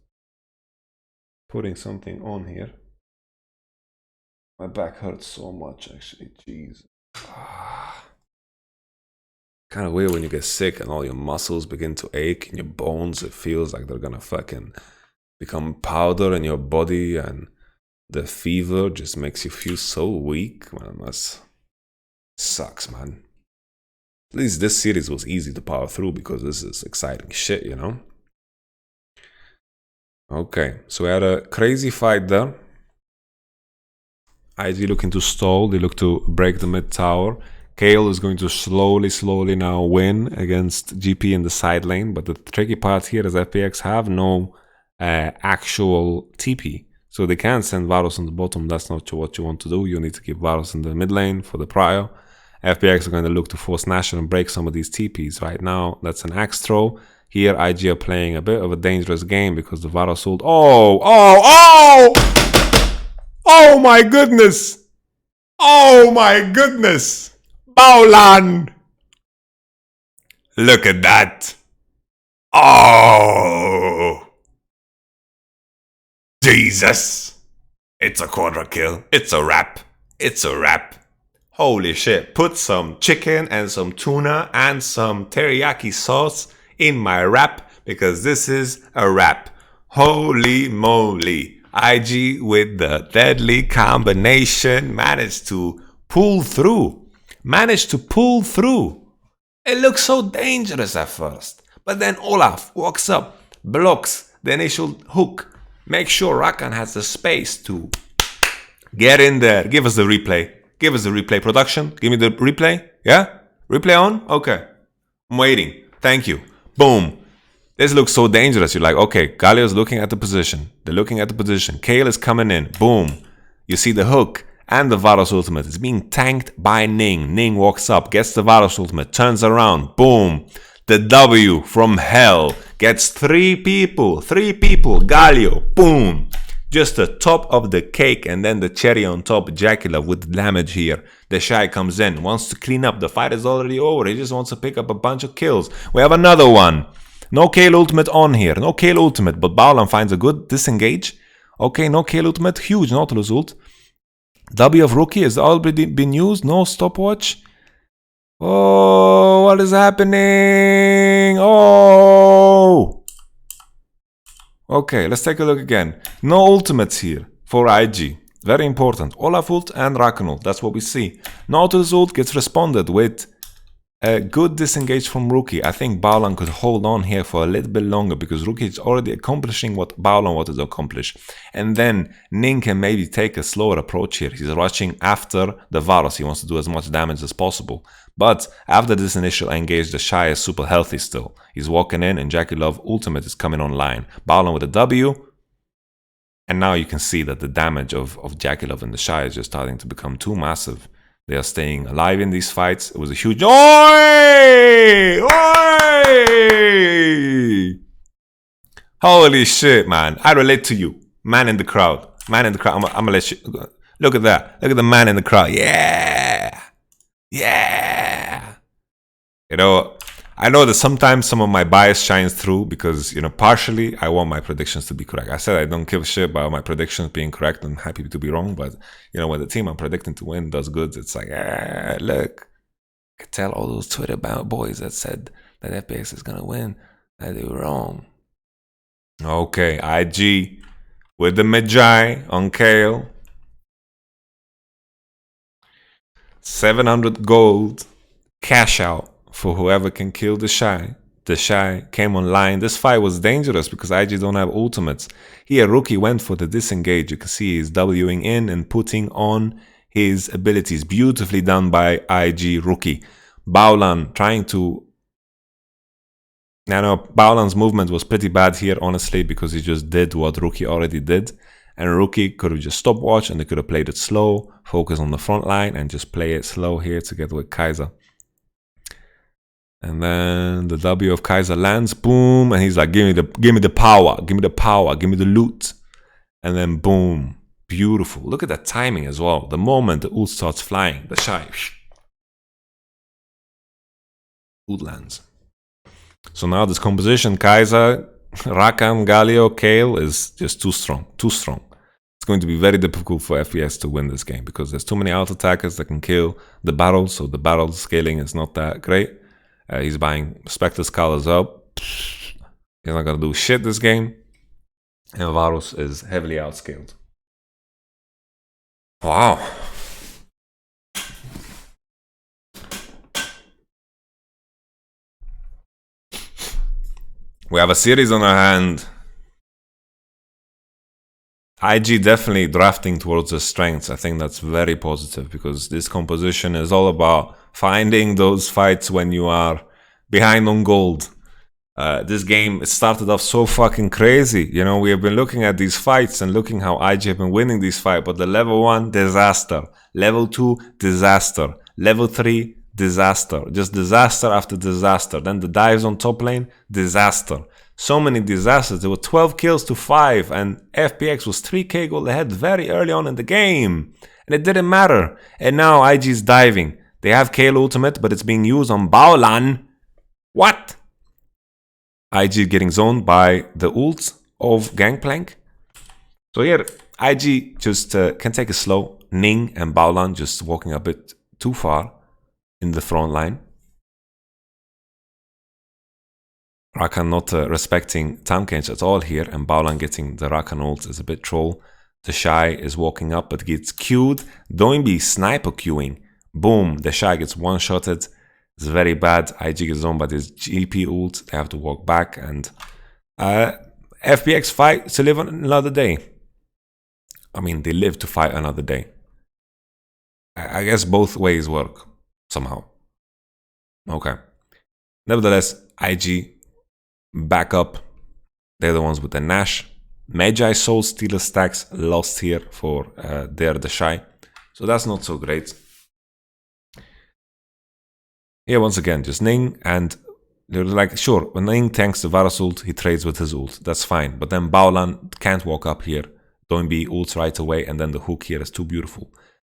putting something on here. My back hurts so much, actually. Jeez. Kind of weird when you get sick and all your muscles begin to ache and your bones, it feels like they're gonna fucking become powder in your body, and the fever just makes you feel so weak. Man, that sucks, man. At least this series was easy to power through because this is exciting shit, you know? Okay, so we had a crazy fight there. IG looking to stall, they look to break the mid tower. Kale is going to slowly now win against GP in the side lane, but the tricky part here is FPX have no actual TP. So they can't send Varus on the bottom, that's not what you want to do. You need to keep Varus in the mid lane for the prio. FPX are going to look to force Nashor and break some of these TPs. Right now, that's an axe throw. Here, IG are playing a bit of a dangerous game because the Varus ult. Oh my goodness! Oh my goodness! Baulan! Look at that! Oh! Jesus! It's a quadra kill. It's a wrap. It's a wrap. Holy shit. Put some chicken and some tuna and some teriyaki sauce in my wrap because this is a wrap. Holy moly. IG with the deadly combination managed to pull through. It looks so dangerous at first. But then Olaf walks up, blocks the initial hook. Make sure Rakan has the space to get in there. Give us the replay. Give us the replay. Production, give me the replay. Yeah? Replay on? Okay. I'm waiting. Thank you. Boom. This looks so dangerous. You're like, okay, Galio's looking at the position. They're looking at the position. Kale is coming in. Boom. You see the hook and the Varus ultimate. It's being tanked by Ning. Ning walks up, gets the Varus ultimate, turns around. Boom. The W from hell gets three people. Galio. Boom. Just the top of the cake and then the cherry on top. Jacula with damage here. The Shy comes in, wants to clean up. The fight is already over. He just wants to pick up a bunch of kills. We have another one. No Kale ultimate on here. No Kale ultimate, but Baolan finds a good disengage. Okay, no Kale ultimate. Huge Nautilus ult. W of Rookie has already been used. No stopwatch. Oh, what is happening? Oh! Okay, let's take a look again. No ultimates here for IG. Very important. Olaf ult and Rakan ult. That's what we see. Nautilus ult gets responded with a good disengage from Rookie. I think Baolan could hold on here for a little bit longer because Rookie is already accomplishing what Baolan wanted to accomplish. And then Ning can maybe take a slower approach here. He's rushing after the Varus. He wants to do as much damage as possible. But after this initial engage, the Shy is super healthy still. He's walking in and Jackie Love ultimate is coming online. Baolan with a W. And now you can see that the damage of Jackie Love and the Shy is just starting to become too massive. They are staying alive in these fights. It was a huge... Oi! Oi! Holy shit, man. I relate to you. Man in the crowd. I'm gonna let you... Look at that. Look at the man in the crowd. Yeah! Yeah! You know, I know that sometimes some of my bias shines through because, you know, partially I want my predictions to be correct. I said I don't give a shit about my predictions being correct. I'm happy to be wrong. But, you know, when the team I'm predicting to win does good, it's like, look. I could tell all those Twitter boys that said that FPX is going to win that they were wrong. Okay, IG with the Magi on Kale. 700 gold cash out for whoever can kill the Shy. The Shy came online. This fight was dangerous because IG don't have ultimates. Here, Rookie went for the disengage. You can see he's Wing in and putting on his abilities. Beautifully done by IG Rookie. Baolan trying to... I know Baolan's movement was pretty bad here, honestly, because he just did what Rookie already did. And Rookie could have just stopwatched and they could have played it slow, focus on the front line and just play it slow here together with Kaiser. And then the W of Kaiser lands, boom, and he's like, give me the power, give me the power, give me the loot. And then boom, beautiful. Look at that timing as well. The moment the ult starts flying, the Shy, ult lands. So now this composition, Kaiser, Rakan, Galio, Kale is just too strong, too strong. It's going to be very difficult for FPX to win this game because there's too many out attackers that can kill the barrel, so the barrel scaling is not that great. He's buying Spectre Scholars up. He's not going to do shit this game. And Varus is heavily outscaled. Wow. We have a series on our hand. IG definitely drafting towards the strengths. I think that's very positive because this composition is all about finding those fights when you are behind on gold. This game started off so fucking crazy. You know, we have been looking at these fights and looking how IG have been winning these fights, but the level 1, disaster. Level 2, disaster. Level 3, disaster. Just disaster after disaster. Then the dives on top lane, disaster. So many disasters. There were 12 kills to 5, and FPX was 3k gold ahead very early on in the game. And it didn't matter. And now IG is diving. They have Kale ultimate, but it's being used on Baolan. What? IG getting zoned by the ult of Gangplank. So here, IG just can take it slow. Ning and Baolan just walking a bit too far in the front line. Rakan not respecting Tankage at all here, and Baolan getting the Rakan ult is a bit troll. The Shy is walking up but gets queued. Don't be sniper queuing. Boom, the Shy gets one-shotted. It's very bad. IG is zoned by this GP ult. They have to walk back, and FPX fight to live on another day. I mean, they live to fight another day. I guess both ways work somehow. Okay. Nevertheless, IG back up. They're the ones with the Nash. Magi Soul Stealer stacks lost here for the Shy. So that's not so great. Here once again, just Ning, and they're like, sure, when Ning tanks the Varus ult, he trades with his ult. That's fine. But then Baolan can't walk up here. Don't be ults right away, and then the hook here is too beautiful.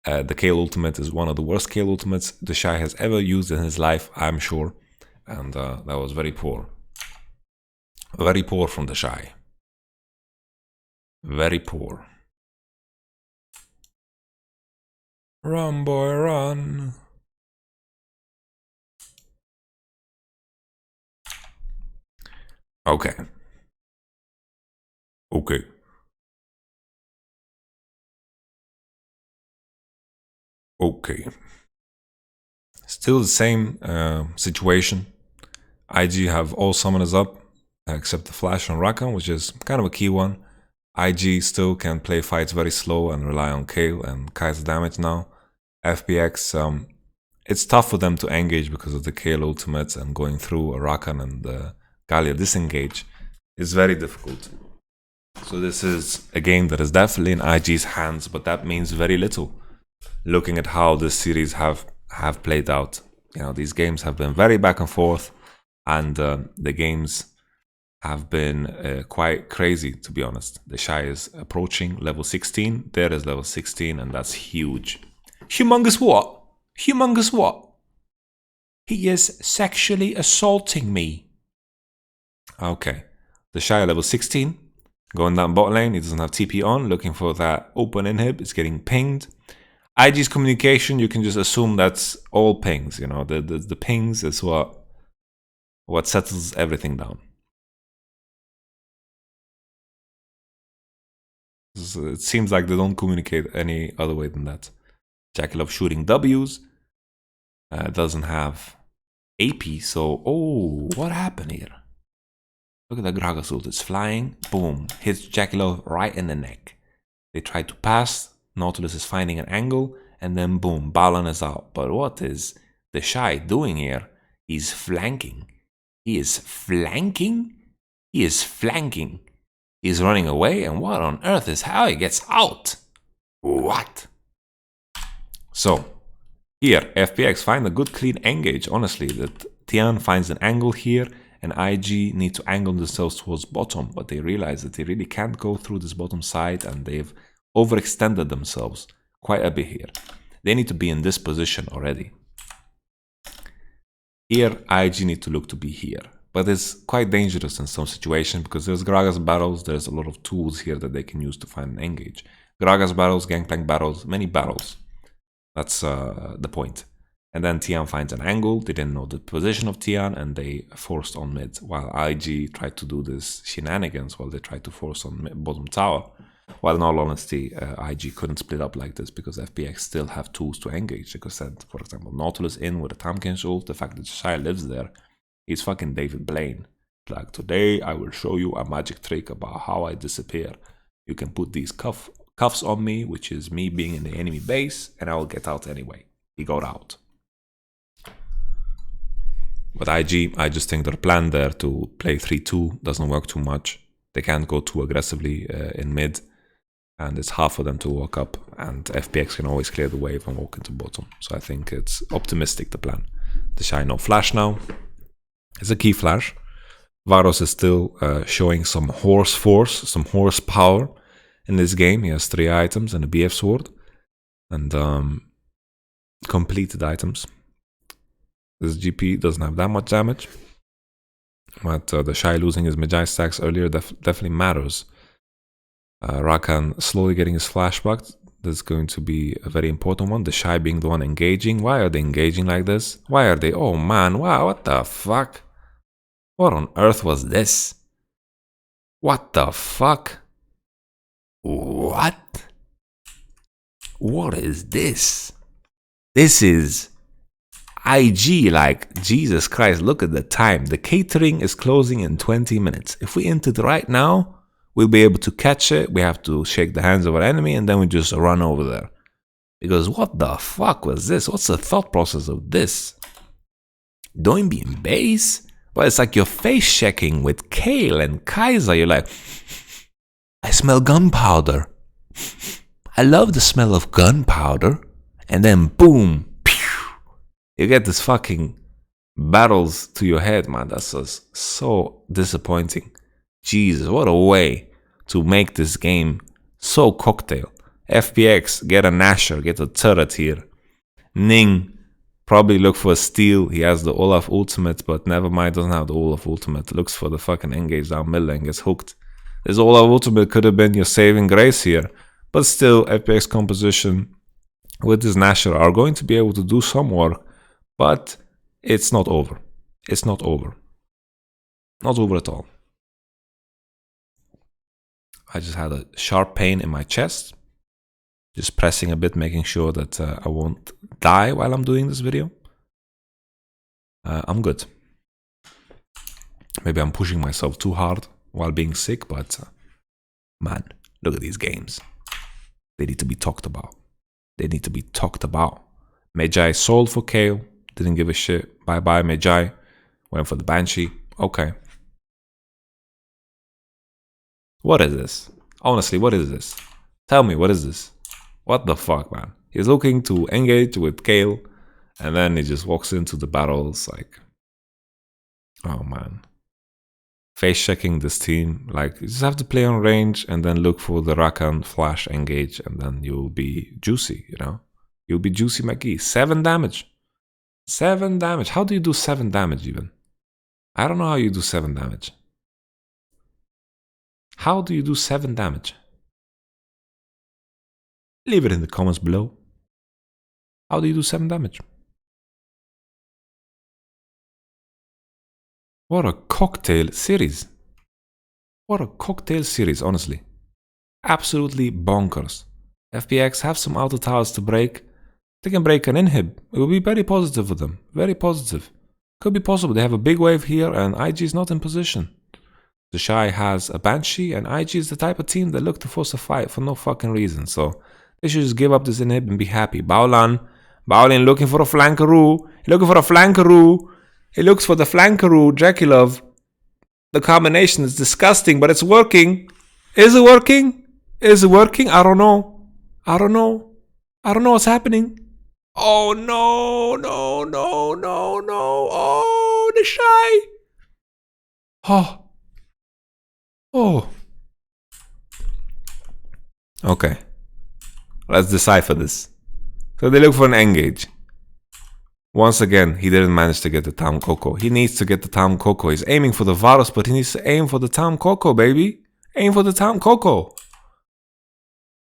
The Kale ultimate is one of the worst Kale ultimates the Shy has ever used in his life, I'm sure. And that was very poor. Very poor from the Shy. Very poor. Run, boy, run. Okay. Okay. Okay. Still the same situation. IG have all summoners up, except the flash on Rakan, which is kind of a key one. IG still can play fights very slow and rely on Kale and Kai's damage now. FPX, it's tough for them to engage because of the Kale ultimates, and going through a Rakan and Gallia disengage is very difficult. So this is a game that is definitely in IG's hands, but that means very little. Looking at how this series have played out, you know, these games have been very back and forth, and the games have been quite crazy, to be honest. The Shy is approaching level 16. There is level 16, and that's huge. Humongous what? Humongous what? He is sexually assaulting me. Okay. The Shy level 16. Going down bot lane. He doesn't have TP on. Looking for that open inhib. It's getting pinged. IG's communication, you can just assume that's all pings. You know, the pings is what settles everything down. So it seems like they don't communicate any other way than that. Jackalope shooting W's. Doesn't have AP, so... Oh, what happened here? Look at the Gragas ult. It's flying. Boom. Hits Jackalope right in the neck. They try to pass. Nautilus is finding an angle. And then boom. Balan is out. But what is the Shy doing here? He's flanking. He is flanking? He is flanking. He's running away, and what on earth is how he gets out? What? So, here, FPX find a good clean engage, honestly, that Tian finds an angle here, and IG need to angle themselves towards bottom, but they realize that they really can't go through this bottom side, and they've overextended themselves quite a bit here. They need to be in this position already. Here, IG need to look to be here. But it's quite dangerous in some situations because there's Gragas battles, there's a lot of tools here that they can use to find an engage. Gragas battles, Gangplank battles, many battles. That's the point. And then Tian finds an angle, they didn't know the position of Tian, and they forced on mid, while IG tried to do this shenanigans while they tried to force on bottom tower. While in all honesty, IG couldn't split up like this because FPX still have tools to engage. They could send, for example, Nautilus in with a Tankage ult, the fact that Shy lives there. He's fucking David Blaine. Like, today I will show you a magic trick about how I disappear. You can put these cuffs on me, which is me being in the enemy base, and I will get out anyway. He got out. But IG, I just think their plan there to play 3-2 doesn't work too much. They can't go too aggressively in mid, and it's hard for them to walk up, and FPX can always clear the wave and walk into bottom. So I think it's optimistic, the plan. The Shy no flash now. It's a key flash. Varos is still showing some horse force, some horsepower in this game. He has 3 items and a BF sword, and completed items. This GP doesn't have that much damage, but the Shy losing his Magi stacks earlier definitely matters. Rakan slowly getting his flash back. That's going to be a very important one. The Shy being the one engaging. Why are they engaging like this? Why are they? Oh man, wow, what the fuck? What on earth was this? What the fuck? What? What is this? This is IG, like, Jesus Christ, look at the time. The catering is closing in 20 minutes. If we entered right now, we'll be able to catch it. We have to shake the hands of our enemy, and then we just run over there. Because what the fuck was this? What's the thought process of this? Don't be in base? Well, it's like you're face checking with Kale and Kaiser. You're like, I smell gunpowder. I love the smell of gunpowder. And then boom. You get this fucking battles to your head, man. That's just so disappointing. Jesus, what a way to make this game so cocktail. FPX, get a Nasher, get a turret here. Ning, probably look for a steal. He has the Olaf ultimate, but never mind, doesn't have the Olaf ultimate. Looks for the fucking engage down middle and gets hooked. This Olaf ultimate could have been your saving grace here. But still, FPX composition with this Nasher are going to be able to do some work. But it's not over. It's not over. Not over at all. I just had a sharp pain in my chest. Just pressing a bit, making sure that I won't die while I'm doing this video. I'm good. Maybe I'm pushing myself too hard while being sick, but man, look at these games. They need to be talked about. They need to be talked about. Magi sold for Kale. Didn't give a shit. Bye-bye, Magi. Went for the Banshee. Okay. What is this? Honestly, what is this? Tell me, what is this? What the fuck, man? He's looking to engage with Kale, and then he just walks into the battles like... Oh, man. Face checking this team. Like, you just have to play on range, and then look for the Rakan flash engage, and then you'll be juicy, you know? You'll be juicy McGee. 7 damage. 7 damage. How do you do 7 damage even? I don't know how you do 7 damage. How do you do 7 damage? Leave it in the comments below. How do you do 7 damage? What a cocktail series. What a cocktail series, honestly. Absolutely bonkers. FPX have some outer towers to break. They can break an inhib. It will be very positive for them. Very positive. Could be possible. They have a big wave here and IG is not in position. The Shy has a Banshee and IG is the type of team that look to force a fight for no fucking reason. So they should just give up this inhib and be happy. Baolan looking for a flankeroo. Looking for a flankeroo. He looks for the flankeroo. Drakilov. The combination is disgusting, but it's working. Is it working? Is it working? I don't know. I don't know. I don't know what's happening. Oh no, no, no, no, no. Oh, the Shy. Oh. Oh. Okay. Let's decipher this. So they look for an engage. Once again, he didn't manage to get the Tam Coco. He needs to get the Tam Coco. He's aiming for the Varus, but he needs to aim for the Tam Coco, baby. Aim for the Tam Coco.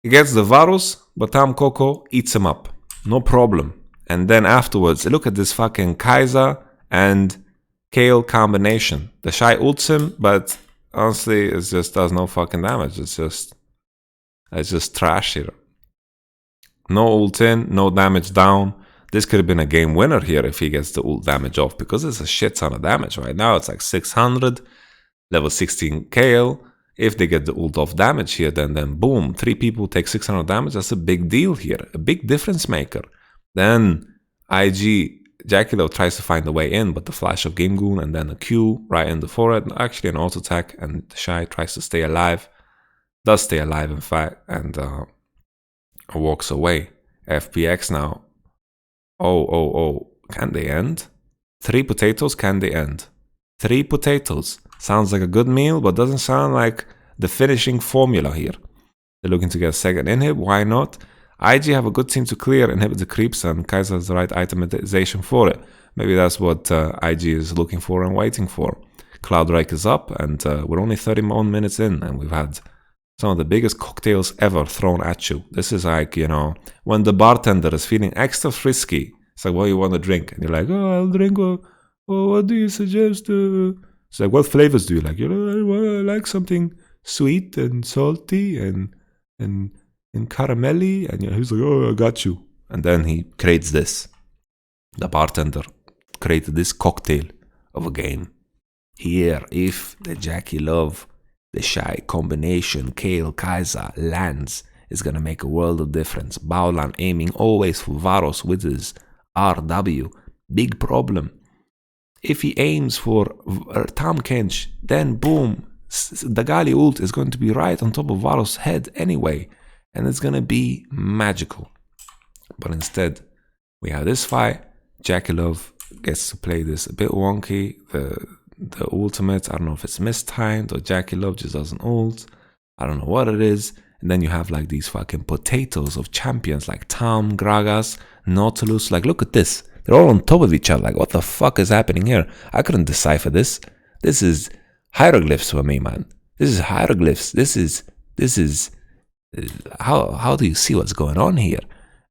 He gets the Varus, but Tam Coco eats him up. No problem. And then afterwards, look at this fucking Kaiser and Kale combination. The Shy ults him, but honestly, it just does no fucking damage. It's just trash here. No ult in, no damage down. This could have been a game winner here if he gets the ult damage off, because it's a shit ton of damage right now. It's like 600, level 16 Kale. If they get the ult off damage here, then boom, 3 people take 600 damage. That's a big deal here, a big difference maker. Then IG Jackie tries to find a way in, but the flash of Game Goon and then a Q right in the forehead, actually an auto attack, and Shy tries to stay alive, does stay alive in fact, and walks away. FPX now. Oh, can they end? 3 potatoes, can they end? 3 potatoes. Sounds like a good meal, but doesn't sound like the finishing formula here. They're looking to get a second inhib, why not? IG have a good team to clear, inhibit the creeps, and Kaiser has the right itemization for it. Maybe that's what IG is looking for and waiting for. Cloudrake is up, and we're only 31 minutes in, and we've had some of the biggest cocktails ever thrown at you. This is like, you know, when the bartender is feeling extra frisky. It's like, what do you want to drink? And you're like, oh, I'll drink, what do you suggest? It's like, what flavors do you like? You know, I like something sweet and salty and caramelly. And he's like, oh, I got you. And then he creates this. The bartender created this cocktail of a game. Here, if the Jackie Love, the Shy combination, Kale, Kaiser lands, is gonna make a world of difference. Baolan aiming always for Varos with his RW. Big problem. If he aims for Tam Kench, then boom, the Gali ult is going to be right on top of Varos' head anyway, and it's gonna be magical. But instead, we have this fight. Jackie Love gets to play this a bit wonky. The ultimate, I don't know if it's mistimed or Jackie Love just doesn't ult. I don't know what it is. And then you have like these fucking potatoes of champions like Tam, Gragas, Nautilus. Like, look at this. They're all on top of each other. Like, what the fuck is happening here? I couldn't decipher this. This is hieroglyphs for me, man. This is hieroglyphs. This is how do you see what's going on here?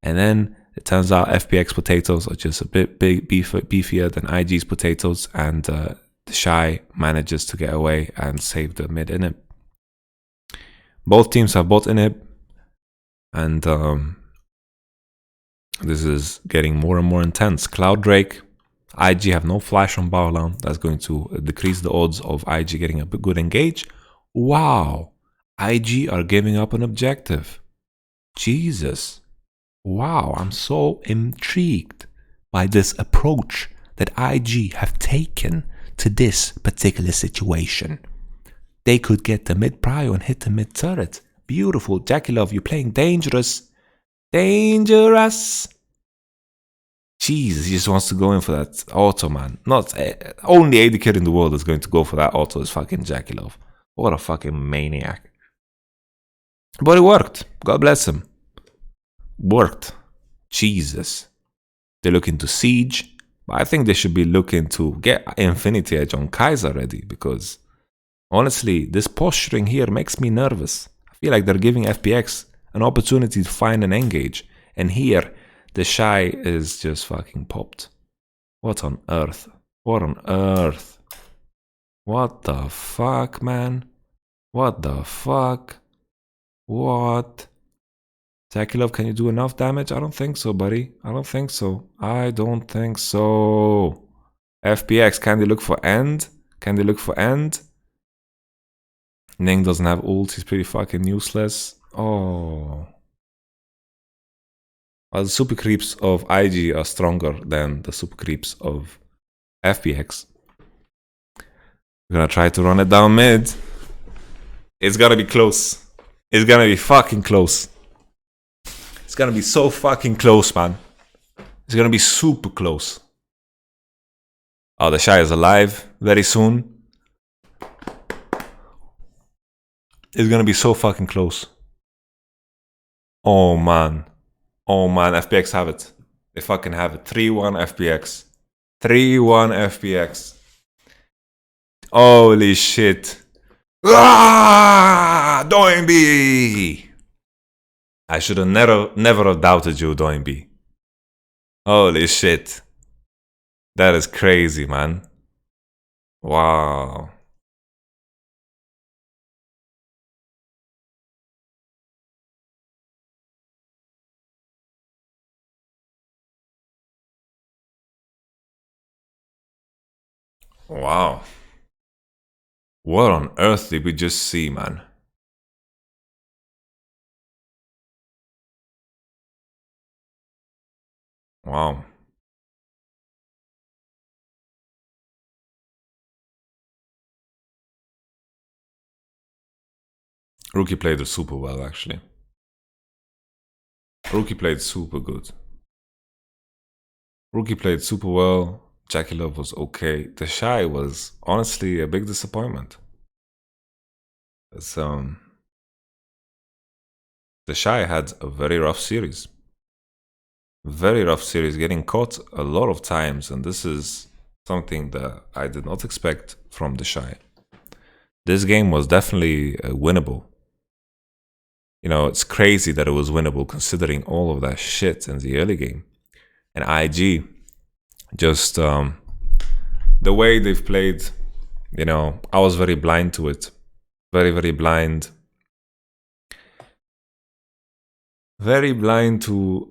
And then it turns out FPX potatoes are just a bit beefier than IG's potatoes, and the Shy manages to get away and save the mid inhib. Both teams have bot inhib, and this is getting more and more intense. Clouddrake, IG have no flash on Baolan. That's going to decrease the odds of IG getting a good engage. Wow, IG are giving up an objective. Jesus. Wow, I'm so intrigued by this approach that IG have taken to this particular situation. They could get the mid prio and hit the mid turret. Beautiful. Jackie Love, you're playing dangerous. Dangerous. Jesus, he just wants to go in for that auto, man. Not only AD kid in the world is going to go for that auto is fucking Jackie Love. What a fucking maniac. But it worked. God bless him. Worked. Jesus. They're looking to siege. But I think they should be looking to get Infinity Edge on Kaiser ready, because honestly, this posturing here makes me nervous. I feel like they're giving FPX an opportunity to find an engage. And here, the Shy is just fucking popped. What on earth? What on earth? What the fuck, man? What the fuck? What? Jackie Love, can you do enough damage? I don't think so, buddy. I don't think so. I don't think so. FPX, can they look for end? Can they look for end? Ning doesn't have ult. He's pretty fucking useless. Oh. Well, the super creeps of IG are stronger than the super creeps of FPX. We're gonna try to run it down mid. It's gonna be close. It's gonna be fucking close. It's gonna be so fucking close, man. It's gonna be super close. Oh, the Shy is alive very soon. It's gonna be so fucking close. Oh, man. Oh, man. FPX have it. They fucking have it. 3-1 FPX. 3-1 FPX. Holy shit. Ah! Doinby! I should have never have doubted you, Doinby. Holy shit. That is crazy, man. Wow. Wow. What on earth did we just see, man? Wow. Rookie played it super well, actually. Rookie played super good. Rookie played super well. Jackie Love was okay. The Shy was honestly a big disappointment. It's, the Shy had a very rough series. Very rough series, getting caught a lot of times, and this is something that I did not expect from the Shy. This game was definitely winnable. You know, it's crazy that it was winnable considering all of that shit in the early game. And IG, just the way they've played, you know, I was very blind to it. Very, very blind. Very blind to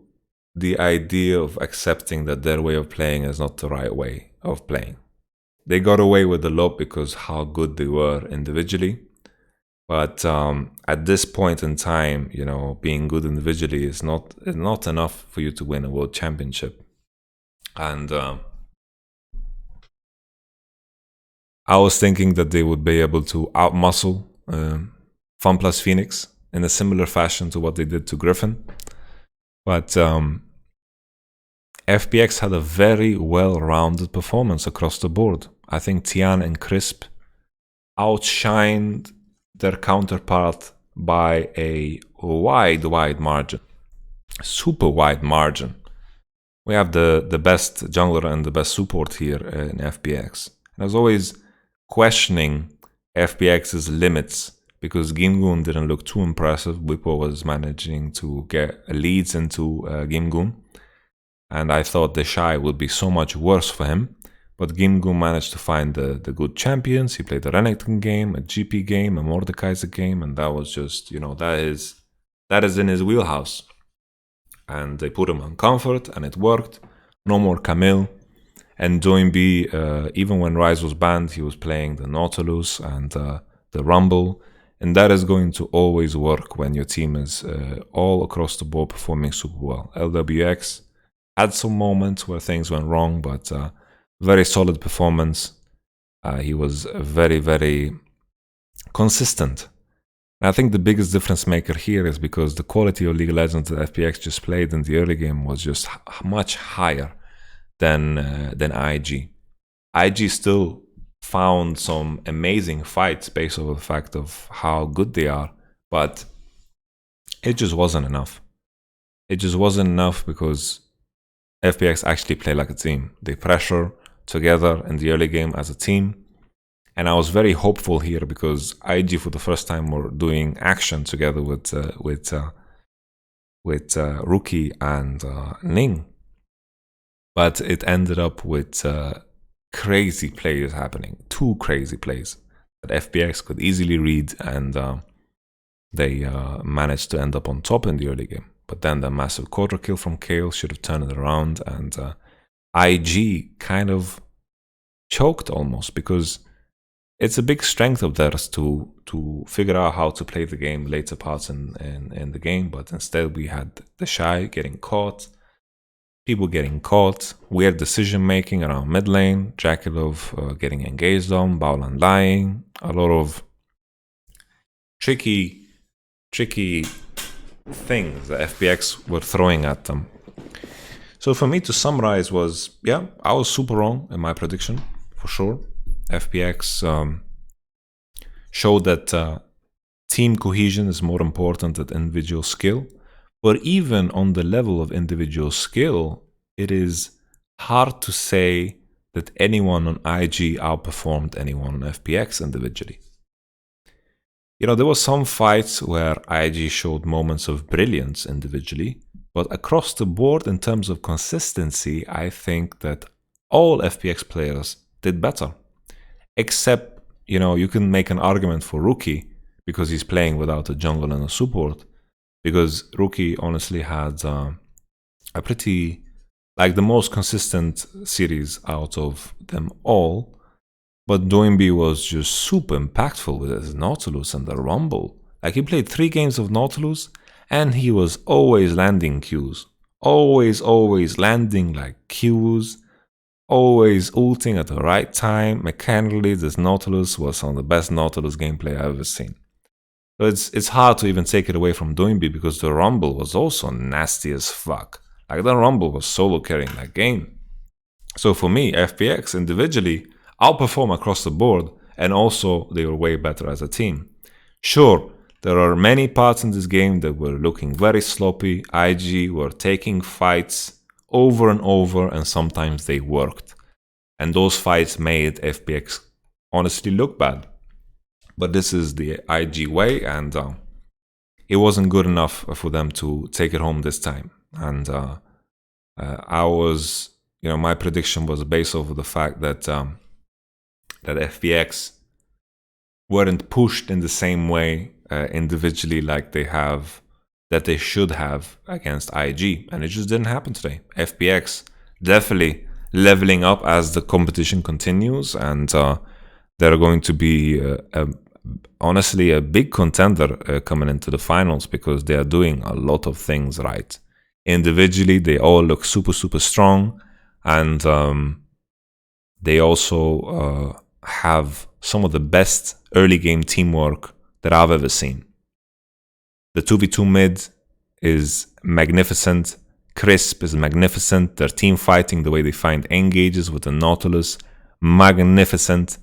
the idea of accepting that their way of playing is not the right way of playing. They got away with a lot because how good they were individually. But at this point in time, you know, being good individually is not enough for you to win a world championship. And I was thinking that they would be able to outmuscle Fun Plus Phoenix in a similar fashion to what they did to Griffin. But FPX had a very well-rounded performance across the board. I think Tian and Crisp outshined their counterpart by a wide margin. Super wide margin. We have the best jungler and the best support here in FPX. And I was always questioning FPX's limits because Gimgoon didn't look too impressive. Whippo was managing to get leads into Gimgoon. And I thought the Shy would be so much worse for him. But Gimgoon managed to find the good champions. He played a Renekton game, a GP game, a Mordekaiser game, and that was just, you know, that is in his wheelhouse. And they put him on comfort, and it worked. No more Camille. And Doinby, even when Ryze was banned, he was playing the Nautilus and the Rumble. And that is going to always work when your team is all across the board performing super well. LWX had some moments where things went wrong, but very solid performance. He was very, very consistent. And I think the biggest difference maker here is because the quality of League of Legends that FPX just played in the early game was just much higher than IG. IG still found some amazing fights based on the fact of how good they are, but it just wasn't enough. It just wasn't enough because FPX actually play like a team. They pressure together in the early game as a team. And I was very hopeful here because IG for the first time were doing action together with Rookie and Ning. But it ended up with crazy plays happening. 2 crazy plays that FPX could easily read, and they managed to end up on top in the early game. But then the massive quarter kill from Kale should have turned it around, and IG kind of choked almost because it's a big strength of theirs to figure out how to play the game later parts in the game. But instead we had the Shy getting caught, people getting caught, weird decision making around mid lane, Jakilov getting engaged on, Bowland lying, a lot of tricky things that FPX were throwing at them. So for me to summarize was, yeah, I was super wrong in my prediction, for sure. FPX showed that team cohesion is more important than individual skill. But even on the level of individual skill, it is hard to say that anyone on IG outperformed anyone on FPX individually. You know, there were some fights where IG showed moments of brilliance individually, but across the board in terms of consistency, I think that all FPX players did better. Except, you know, you can make an argument for Rookie because he's playing without a jungle and a support. Because Rookie honestly had a pretty, like the most consistent series out of them all. But Doinby was just super impactful with his Nautilus and the Rumble. Like, he played 3 games of Nautilus and he was always landing Qs. Always landing like Qs. Always ulting at the right time. Mechanically, this Nautilus was some of the best Nautilus gameplay I've ever seen. So it's hard to even take it away from Doinby because the Rumble was also nasty as fuck. Like, the Rumble was solo carrying that game. So for me, FPX individually outperform across the board, and also they were way better as a team. Sure, there are many parts in this game that were looking very sloppy. IG were taking fights over and over, and sometimes they worked. And those fights made FPX honestly look bad. But this is the IG way, and it wasn't good enough for them to take it home this time. And I was, my prediction was based off of the fact that that FPX weren't pushed in the same way individually like they should have against IG, and it just didn't happen today. FPX definitely leveling up as the competition continues, and they're going to be honestly a big contender coming into the finals because they are doing a lot of things right. Individually, they all look super strong, and they also have some of the best early game teamwork that I've ever seen. The 2v2 mid is magnificent. Crisp is magnificent. Their team fighting, the way they find engages with the Nautilus, magnificent.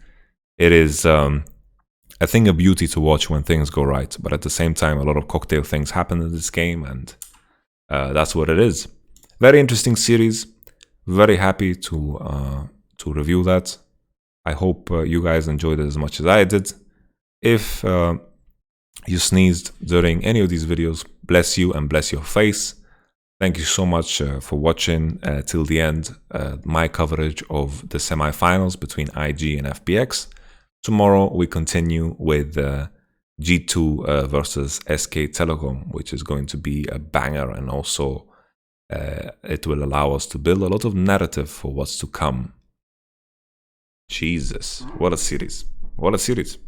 It is a thing of beauty to watch when things go right, but at the same time, a lot of cocktail things happen in this game, and that's what it is. Very interesting series. Very happy to review that. I hope you guys enjoyed it as much as I did. If you sneezed during any of these videos, bless you and bless your face. Thank you so much for watching till the end my coverage of the semifinals between IG and FPX. Tomorrow we continue with G2 versus SK Telecom, which is going to be a banger, and also it will allow us to build a lot of narrative for what's to come. Jesus, what a series. What a series.